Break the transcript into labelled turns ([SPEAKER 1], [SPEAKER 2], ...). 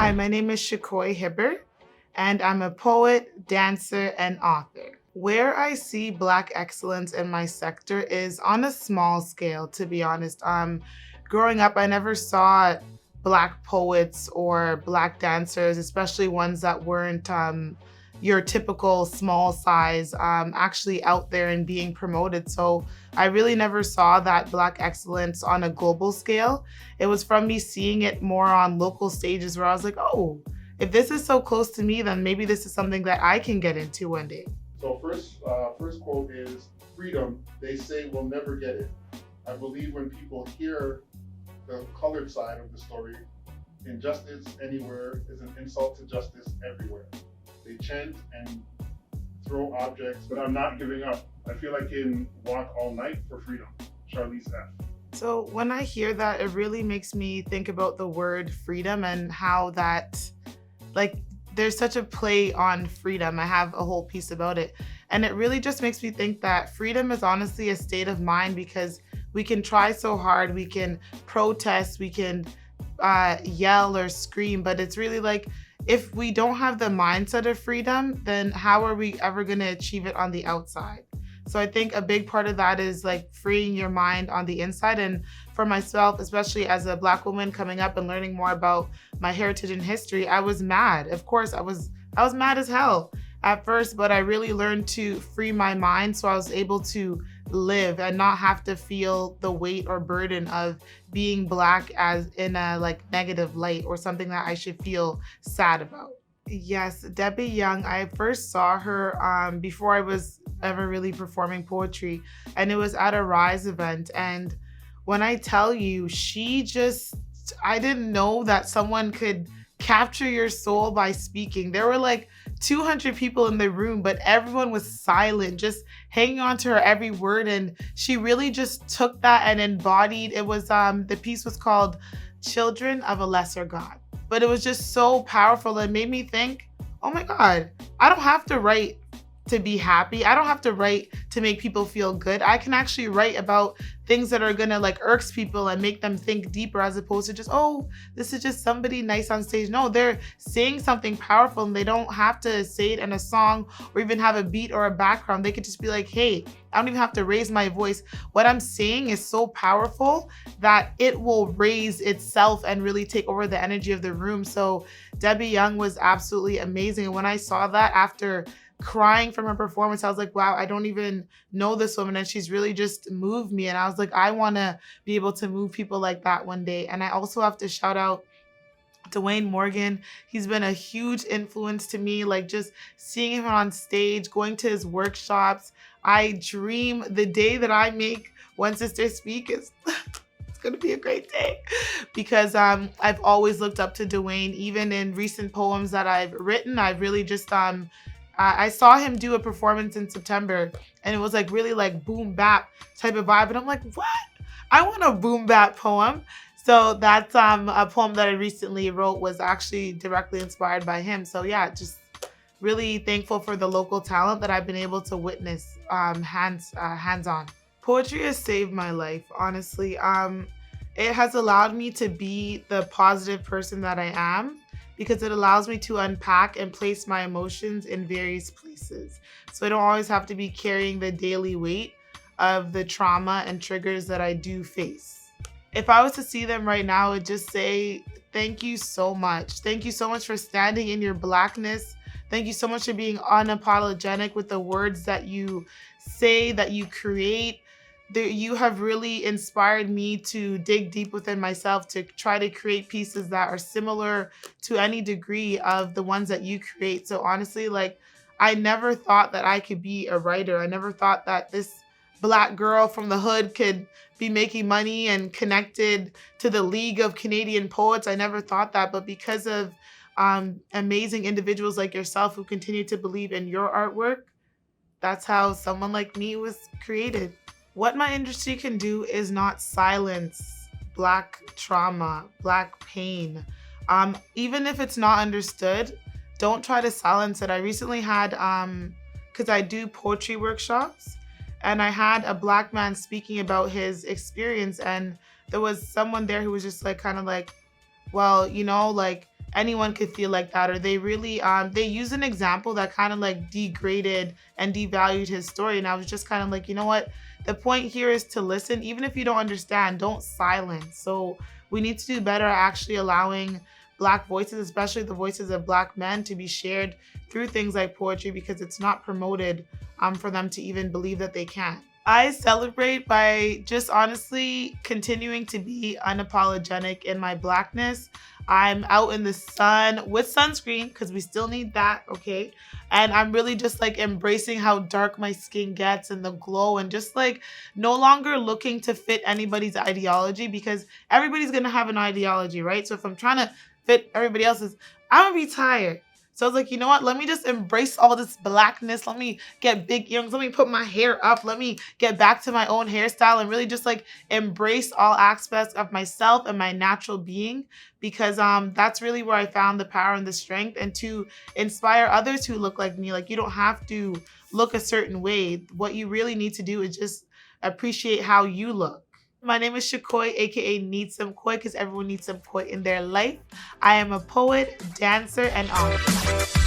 [SPEAKER 1] Hi, my name is Shakkoi Hibbert, and I'm a poet, dancer, and author. Where I see Black excellence in my sector is on a small scale, to be honest. Growing up, I never saw Black poets or Black dancers, especially ones that weren't your typical small size, actually out there and being promoted. So I really never saw that Black excellence on a global scale. It was from me seeing it more on local stages where I was like, oh, if this is so close to me, then maybe this is something that I can get into one day.
[SPEAKER 2] So first quote is freedom. They say we'll never get it. I believe when people hear the colored side of the story, injustice anywhere is an insult to justice everywhere. They chant and throw objects, but I'm not giving up. I feel I can walk all night for freedom. Charlize F.
[SPEAKER 1] So when I hear that, it really makes me think about the word freedom and how that, like, there's such a play on freedom. I have a whole piece about it. And it really just makes me think that freedom is honestly a state of mind because we can try so hard, we can protest, we can yell or scream, but it's really like, if we don't have the mindset of freedom, then how are we ever going to achieve it on the outside? So I think a big part of that is like freeing your mind on the inside. And for myself, especially as a Black woman coming up and learning more about my heritage and history, I was mad. Of course, I was mad as hell at first, but I really learned to free my mind so I was able to live and not have to feel the weight or burden of being Black as in a like negative light or something that I should feel sad about. Yes, Debbie Young. I first saw her before I was ever really performing poetry, and it was at a Rise event. And when I tell you, I didn't know that someone could capture your soul by speaking. There were like 200 people in the room, but everyone was silent, just hanging on to her every word. And she really just took that and embodied. It was the piece was called Children of a Lesser God. But it was just so powerful and made me think, oh my God, I don't have to write to be happy. I don't have to write to make people feel good. I can actually write about things that are gonna like irks people and make them think deeper as opposed to just, oh, this is just somebody nice on stage. No, they're saying something powerful and they don't have to say it in a song or even have a beat or a background. They could just be like, hey, I don't even have to raise my voice. What I'm saying is so powerful that it will raise itself and really take over the energy of the room. So Debbie Young was absolutely amazing. And when I saw that after crying from her performance, I was like, wow, I don't even know this woman. And she's really just moved me. And I was like, I want to be able to move people like that one day. And I also have to shout out Dwayne Morgan. He's been a huge influence to me, like just seeing him on stage, going to his workshops. I dream the day that I make One Sister Speak is it's going to be a great day because I've always looked up to Dwayne. Even in recent poems that I've written, I've really just I saw him do a performance in September and it was like really like boom bap type of vibe. And I'm like, what? I want a boom bap poem. So that's a poem that I recently wrote was actually directly inspired by him. So yeah, just really thankful for the local talent that I've been able to witness hands-on. Poetry has saved my life, honestly. It has allowed me to be the positive person that I am, because it allows me to unpack and place my emotions in various places. So I don't always have to be carrying the daily weight of the trauma and triggers that I do face. If I was to see them right now, I would just say, thank you so much. Thank you so much for standing in your Blackness. Thank you so much for being unapologetic with the words that you say, that you create. You have really inspired me to dig deep within myself to try to create pieces that are similar to any degree of the ones that you create. So honestly, like, I never thought that I could be a writer. I never thought that this Black girl from the hood could be making money and connected to the League of Canadian Poets. I never thought that, but because of amazing individuals like yourself who continue to believe in your artwork, that's how someone like me was created. What my industry can do is not silence Black trauma, Black pain. Even if it's not understood, don't try to silence it. I recently had, because I do poetry workshops, and I had a Black man speaking about his experience, and there was someone there who was just like, kind of like, well, you know, like, anyone could feel like that, or they really they use an example that kind of like degraded and devalued his story. And I was just kind of like, you know what, the point here is to listen. Even if you don't understand, don't silence. So we need to do better at actually allowing Black voices, especially the voices of Black men, to be shared through things like poetry, because it's not promoted for them to even believe that they can. I celebrate by just honestly continuing to be unapologetic in my Blackness. I'm out in the sun with sunscreen because we still need that, okay? And I'm really just like embracing how dark my skin gets and the glow, and just like no longer looking to fit anybody's ideology, because everybody's gonna have an ideology, right? So if I'm trying to fit everybody else's, I'm gonna be tired. So I was like, you know what? Let me just embrace all this Blackness. Let me get big earrings. Let me put my hair up. Let me get back to my own hairstyle and really just like embrace all aspects of myself and my natural being, because that's really where I found the power and the strength, and to inspire others who look like me. Like, you don't have to look a certain way. What you really need to do is just appreciate how you look. My name is Shakkoi, aka Need Some Koi, because everyone needs some koi in their life. I am a poet, dancer, and author.